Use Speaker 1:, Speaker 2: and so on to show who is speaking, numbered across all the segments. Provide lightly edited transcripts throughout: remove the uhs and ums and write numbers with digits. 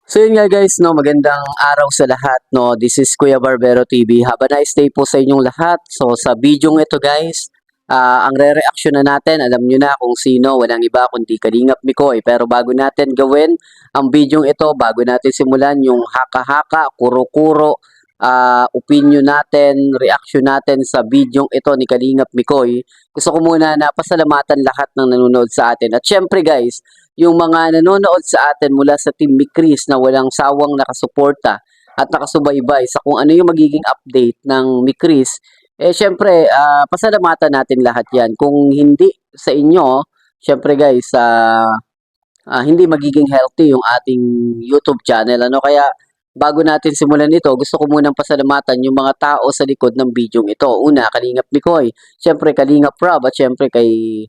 Speaker 1: So yun nga guys, no, magandang araw sa lahat, no. This is Kuya Barbero TV. Have a nice day po sa inyong lahat. So sa video ito guys, ang re-reaction na natin, alam nyo na kung sino, walang iba kundi Kalingap Mikoy. Pero bago natin gawin ang video ito, bago natin simulan yung haka-haka, kuro-kuro, opinion natin, reaction natin sa video ito ni Kalingap Mikoy, gusto ko muna na pasalamatan lahat ng nanonood sa atin. At syempre guys, yung mga nanonood sa atin mula sa Team Mikris na walang sawang nakasuporta at nakasubaybay sa kung ano yung magiging update ng Mikris, syempre, pasalamatan natin lahat yan. Kung hindi sa inyo, syempre guys, hindi magiging healthy yung ating YouTube channel. Ano kaya, bago natin simulan ito, gusto ko munang pasalamatan yung mga tao sa likod ng video ito. Una, Kalingap Mikoy, syempre Kalingap Rob, at syempre kay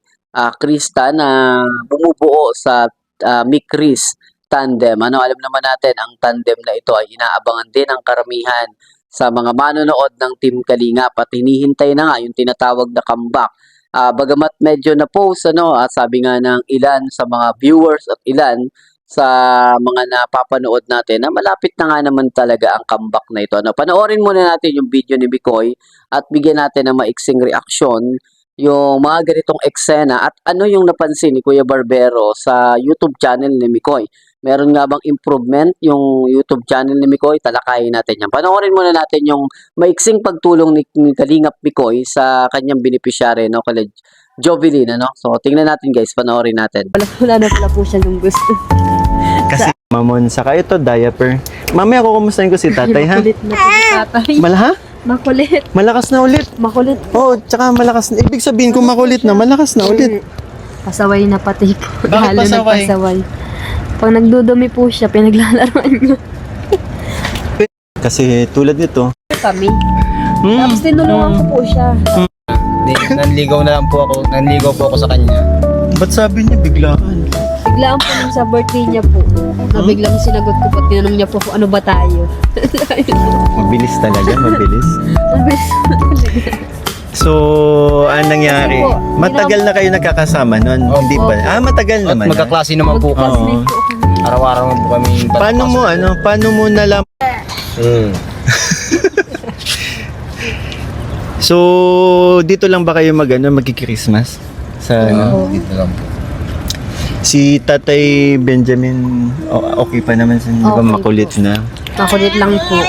Speaker 1: Krista na bumubuo sa Mikris tandem. Ano, alam naman natin ang tandem na ito ay inaabangan din ng karamihan sa mga manonood ng Team Kalingap at hinihintay na nga yung tinatawag na comeback. Bagamat medyo na-post, ano, sabi nga ng ilan sa mga viewers at ilan sa mga napapanood natin na malapit na nga naman talaga ang comeback na ito. Ano, panoorin muna natin yung video ni Mikoy at bigyan natin ng maiksing reaksyon yung mga ganitong eksena at ano yung napansin ni Kuya Barbero sa YouTube channel ni Mikoy. Meron nga bang improvement yung YouTube channel ni Mikoy? Talakayin natin yan. Panoorin muna natin yung maiksing pagtulong ni Kalingap Mikoy sa kanyang beneficiary, no? Kala Jovelyn, ano? So, tingnan natin guys, panoorin natin.
Speaker 2: Wala na pala po siya yung gusto.
Speaker 3: Kasi mamon, saka ito diaper. Mamaya ako kumustahin ko si tatay ha.
Speaker 2: Makulit na po si tatay.
Speaker 3: Malaha?
Speaker 2: Makulit.
Speaker 3: Malakas na ulit.
Speaker 2: Makulit.
Speaker 3: Oh, tsaka malakas na. Ibig sabihin kung makulit na, malakas na ulit.
Speaker 2: Pasaway na pati po.
Speaker 3: Bakit
Speaker 2: Lalo
Speaker 3: pasaway?
Speaker 2: nagpasaway. Pag nagdudumi po siya, pinaglalaroan niya.
Speaker 3: Kasi tulad nito.
Speaker 2: Kami. Tapos tinulungan ko po siya.
Speaker 4: Nanligaw na lang po ako. Nanligaw po ako sa kanya.
Speaker 3: Ba't sabi niya biglaan?
Speaker 2: Biglaan po nung sa birthday niya po. Na biglang sinagot ko po, tinanong niya po kung ano ba tayo.
Speaker 3: Mabilis talaga, mabilis. So, anong nangyari?
Speaker 2: Kasi po,
Speaker 3: Matagal na kayo nagkakasama noon,
Speaker 4: Opo.
Speaker 3: hindi ba? matagal
Speaker 4: At
Speaker 3: naman.
Speaker 4: magkaklase naman po kami.
Speaker 2: Magkakasmate po kami.
Speaker 4: Araw-araw po kami.
Speaker 3: Paano mo nalaman? So, dito lang ba kayo magki-Christmas? Sa
Speaker 4: Dito lang po.
Speaker 3: Si Tatay Benjamin, okay pa naman sa di ba
Speaker 2: Okay
Speaker 3: makulit
Speaker 2: po.
Speaker 3: na?
Speaker 2: Makulit lang po.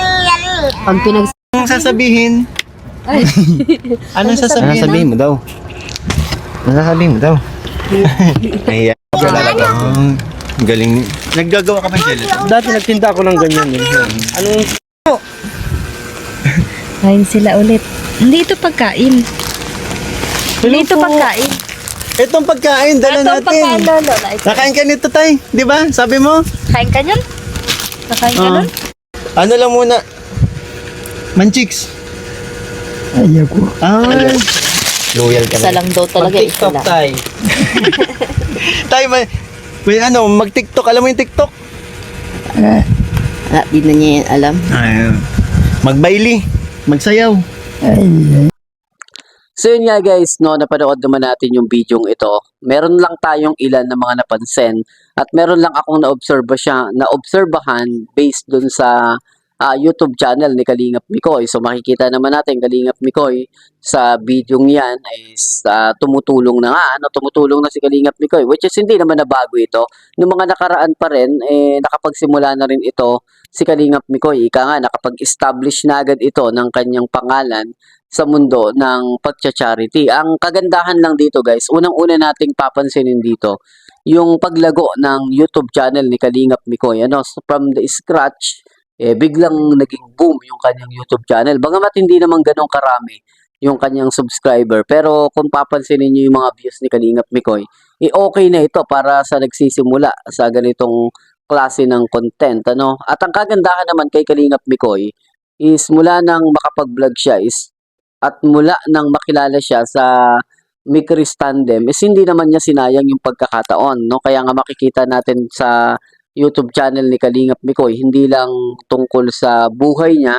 Speaker 2: Pag
Speaker 3: Anong sasabihin?
Speaker 2: Ay,
Speaker 3: Anong sasabihin?
Speaker 4: Sabihin mo daw.
Speaker 3: Sasabihin mo daw. Ayan. Galing. Naggagawa ka ba gelatin?
Speaker 4: Dati nagtinda ako ng ganyan eh. Anong
Speaker 2: kain sila ulit. Hindi ito pagkain. Hindi ito pagkain.
Speaker 3: Itong pagkain, dala
Speaker 2: Itong pagkain,
Speaker 3: natin.
Speaker 2: lolo.
Speaker 3: Nakain ka nito, tay. Di ba? Sabi mo?
Speaker 2: Kain ka niyan? Nakain ka nun?
Speaker 3: Ano lang muna? Manchiks. Ayaw ko.
Speaker 4: loyal ka
Speaker 2: Isa lang daw talaga, isa
Speaker 4: TikTok
Speaker 2: lang.
Speaker 4: tayo.
Speaker 3: Tay, mag-TikTok. Alam mo yung TikTok?
Speaker 2: Di na niya yan alam.
Speaker 3: Magbaili. Magsayaw.
Speaker 1: So yun nga guys, no, napanood naman natin yung video ito. Meron lang tayong ilan na mga napansin at meron lang akong naobserbahan based dun sa YouTube channel ni Kalingap Mikoy. So makikita naman natin Kalingap Mikoy sa video yan is tumutulong na nga, tumutulong na si Kalingap Mikoy, which is hindi naman na bago ito. Noong mga nakaraan pa rin, nakapagsimula na rin ito si Kalingap Mikoy. Ika nga, nakapag-establish na agad ito ng kanyang pangalan sa mundo ng pagcha-charity. Ang kagandahan lang dito guys, unang-una nating papansinin dito, yung paglago ng YouTube channel ni Kalingap Mikoy. From the scratch, biglang naging boom yung kanyang YouTube channel. Bagamat hindi naman ganun karami yung kanyang subscriber. Pero kung papansinin niyo yung mga views ni Kalingap Mikoy, okay na ito para sa nagsisimula sa ganitong klase ng content. At ang kagandahan naman kay Kalingap Mikoy is mula nang makapag-vlog siya at mula nang makilala siya sa Mikris Tandem is hindi naman niya sinayang yung pagkakataon, no? Kaya nga makikita natin sa YouTube channel ni Kalingap Mikoy, hindi lang tungkol sa buhay niya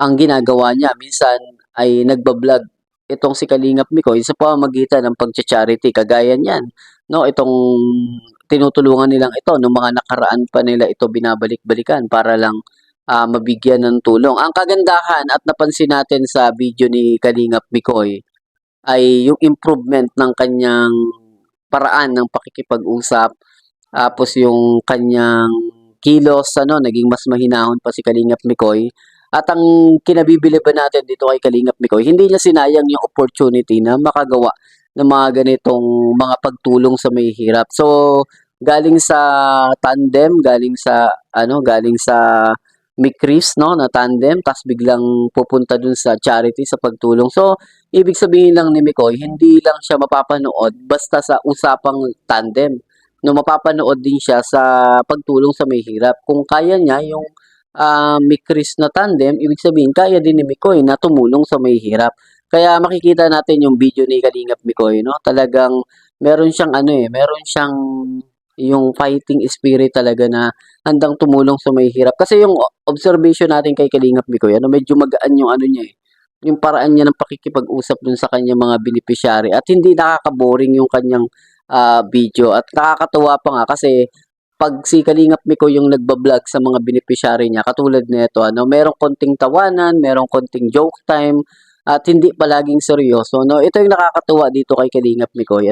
Speaker 1: ang ginagawa niya. Minsan ay nagbablog itong si Kalingap Mikoy sa pamamagitan ng pagcha-charity kagaya niyan, no? Itong tinutulungan nilang ito nung mga nakaraan pa nila ito binabalik-balikan para lang mabigyan ng tulong. Ang kagandahan at napansin natin sa video ni Kalingap Mikoy ay yung improvement ng kanyang paraan ng pakikipag-usap, tapos yung kanyang kilos, naging mas mahinahon pa si Kalingap Mikoy. At ang kinabibiliban natin dito kay Kalingap Mikoy, hindi niya sinayang yung opportunity na makagawa ng mga ganitong mga pagtulong sa may hirap. So, galing sa tandem, galing sa Mikris, no, na tandem, tapos biglang pupunta dun sa charity, sa pagtulong. So, ibig sabihin lang ni Mikoy, hindi lang siya mapapanood basta sa usapang tandem. No, mapapanood din siya sa pagtulong sa may hirap. Kung kaya niya yung Mikris na tandem, ibig sabihin, kaya din ni Mikoy na tumulong sa may hirap. Kaya makikita natin yung video ni Kalingap Mikoy, no? Talagang meron siyang meron siyang yung fighting spirit talaga na handang tumulong sa may hirap. Kasi yung observation natin kay Kalingap Mikoy, medyo magaan yung niya yung paraan niya ng pakikipag-usap dun sa kanyang mga beneficiary at hindi nakaka-boring yung kanyang video at nakakatuwa pa nga kasi pag si Kalingap Mikoy yung nagba-vlog sa mga beneficiary niya, katulad nito, merong konting tawanan, merong konting joke time, at hindi palaging seryoso, no? Ito yung nakakatuwa dito kay Kalingap Mikoy,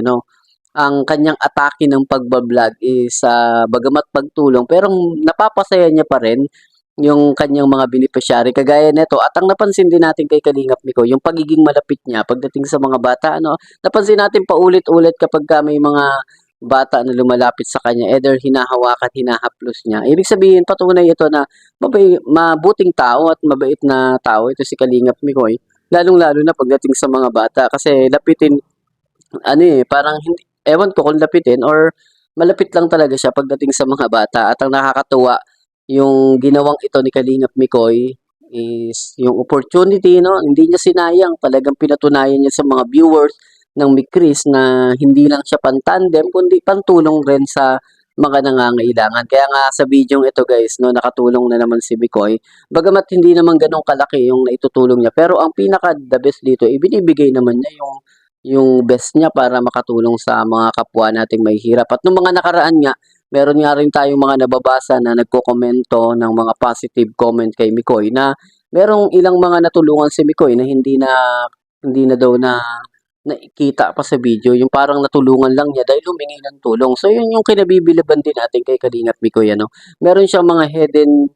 Speaker 1: ang kanyang atake ng pagbablog is bagamat pagtulong, pero napapasaya niya pa rin yung kanyang mga beneficiary, kagaya nito. At ang napansin din natin kay Kalingap Mikoy, yung pagiging malapit niya pagdating sa mga bata, napansin natin paulit-ulit kapag may mga bata na lumalapit sa kanya, either hinahawakan, hinahaplos niya. Ibig sabihin, patunay ito na mabuting tao at mabait na tao ito si Kalingap Mikoy, lalong-lalo na pagdating sa mga bata. Kasi lapitin, parang hindi, ewan ko kung lapitin or malapit lang talaga siya pagdating sa mga bata. At ang nakakatuwa, yung ginawang ito ni Kalingap Mikoy is yung opportunity, no? Hindi niya sinayang, talagang pinatunayan niya sa mga viewers ng Mikris na hindi lang siya pantandem kundi pantulong rin sa mga nangangailangan. Kaya nga sa video ito guys, no, nakatulong na naman si Mikoy. Bagamat hindi naman ganun kalaki yung naitutulong niya, pero ang pinaka the best dito, ibinibigay naman niya yung best niya para makatulong sa mga kapwa nating may hirap. At nung mga nakaraan nga, meron nga rin tayong mga nababasa na nagko-komento ng mga positive comment kay Mikoy na merong ilang mga natulungan si Mikoy na hindi na daw na nakikita pa sa video, yung parang natulungan lang niya dahil humingi ng tulong. So, yun yung kinabibiliban din natin kay Kalingap Mikoy, Meron siyang mga hidden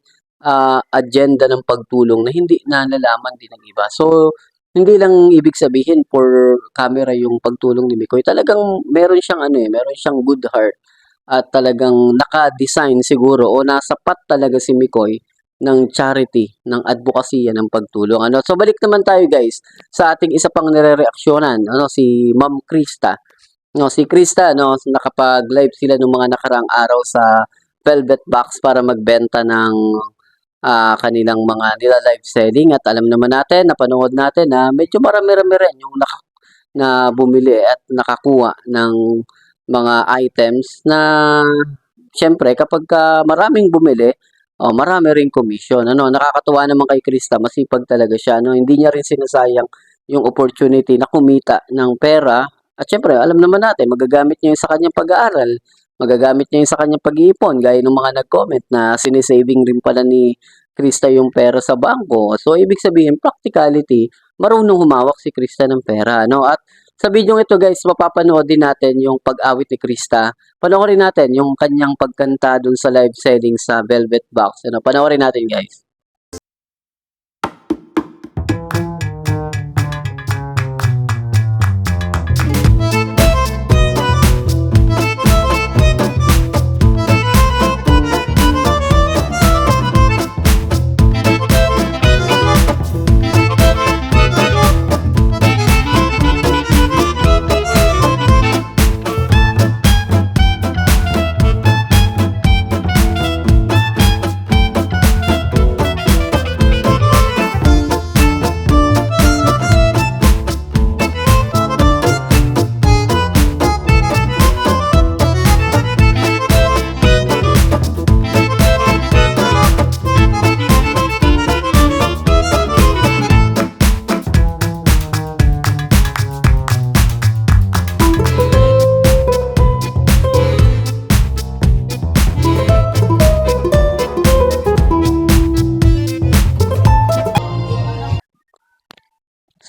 Speaker 1: agenda ng pagtulong na hindi nalalaman din ng iba. So, hindi lang ibig sabihin for camera yung pagtulong ni Mikoy. Talagang meron siyang meron siyang good heart at talagang naka-design siguro o nasapat talaga si Mikoy ng charity, ng advokasya, ng pagtulong. So balik naman tayo guys sa ating isa pang nire-reaksyonan, si Ma'am Krista. Si Krista, nakapag-live sila ng mga nakaraang araw sa Velvet Box para magbenta ng kanilang mga nila-live selling. At alam naman natin, napanood natin na medyo marami-rami rin yung na bumili at nakakuha ng mga items na syempre kapag maraming bumili, marami ring commission. Nakakatuwa naman kay Krista, masipag talaga siya. Hindi niya rin sinasayang yung opportunity na kumita ng pera. At syempre, alam naman natin, magagamit niya yun sa kanyang pag-aaral. Magagamit niya yun sa kanyang pag-iipon. Gaya ng mga nag-comment na sinisaving rin pala ni Krista yung pera sa bangko. So, ibig sabihin, practicality, marunong humawak si Krista ng pera. At sa video ito guys, mapapanood din natin yung pag-awit ni Krista. Panoorin natin yung kanyang pagkanta dun sa live selling sa Velvet Box. Panoorin natin guys.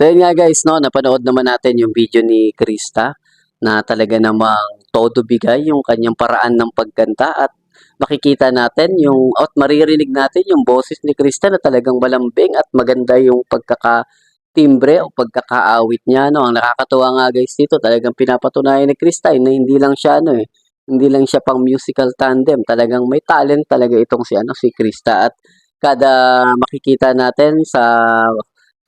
Speaker 1: So yun nga guys, no, napanood naman natin yung video ni Krista na talaga namang todo bigay yung kanyang paraan ng pagkanta at makikita natin yung at maririnig natin yung boses ni Krista na talagang malambing at maganda yung pagkakatimbre o pagkakaawit niya, no. Ang nakakatuwa nga guys dito, talagang pinapatunayan ni Krista na hindi lang siya ano hindi lang siya pang musical tandem, talagang may talent talaga itong si Krista at kada makikita natin sa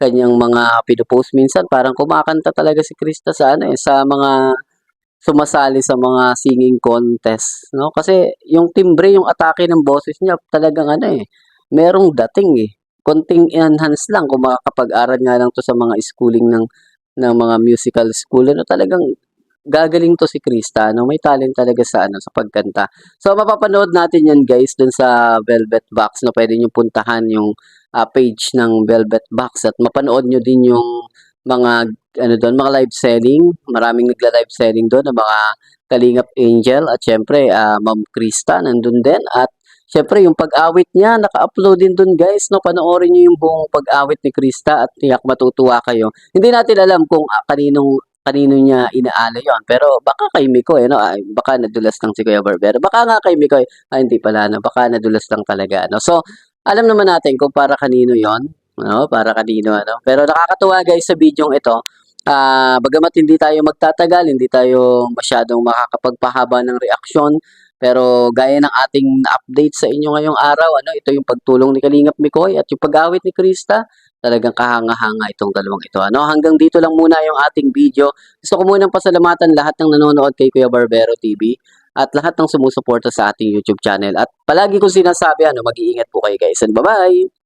Speaker 1: kanyang mga pino-post minsan parang kumakanta talaga si Krista sa sa mga sumasali sa mga singing contest, no? Kasi yung timbre, yung atake ng boses niya talagang merong dating Konting enhance lang kung makakapag-aral nga lang to sa mga schooling ng mga musical school, talagang gagaling to si Krista, no? May talent talaga sa sa pagkanta. So mapapanood natin 'yan guys dun sa Velvet Box, no? Pwede niyo puntahan yung page ng Velvet Box at mapanood nyo din yung mga doon, mga live selling. Maraming nagla-live selling doon ng mga Kalingap Angel at syempre Ma'am Krista nandun din at syempre yung pag-awit niya naka-upload din doon guys, no? Panoorin niyo yung buong pag-awit ni Krista at tiyak matutuwa kayo. Hindi natin alam kung kanino niya inaala yon, pero baka kay Mikoy, no? Ay, baka nadulas lang si Kuya Barbero. Baka nga kay Mikoy. Hindi pala, no? Baka nadulas lang talaga, no? So, alam naman natin kung para kanino yon, no? Para kanino, ano? Pero nakakatuwa guys sa video ito. Bagamat hindi tayo magtatagal, hindi tayo masyadong makakapagpahaba ng reaksyon, pero gaya ng ating update sa inyo ngayong araw, ito yung pagtulong ni Kalingap Mikoy at yung pag-awit ni Krista, talagang kahanga-hanga itong dalawang ito. Hanggang dito lang muna yung ating video. Gusto ko munang pasalamatan lahat ng nanonood kay Kuya Barbero TV at lahat ng sumusuporta sa ating YouTube channel. At palagi kong sinasabi, mag-iingat po kayo guys. And bye-bye!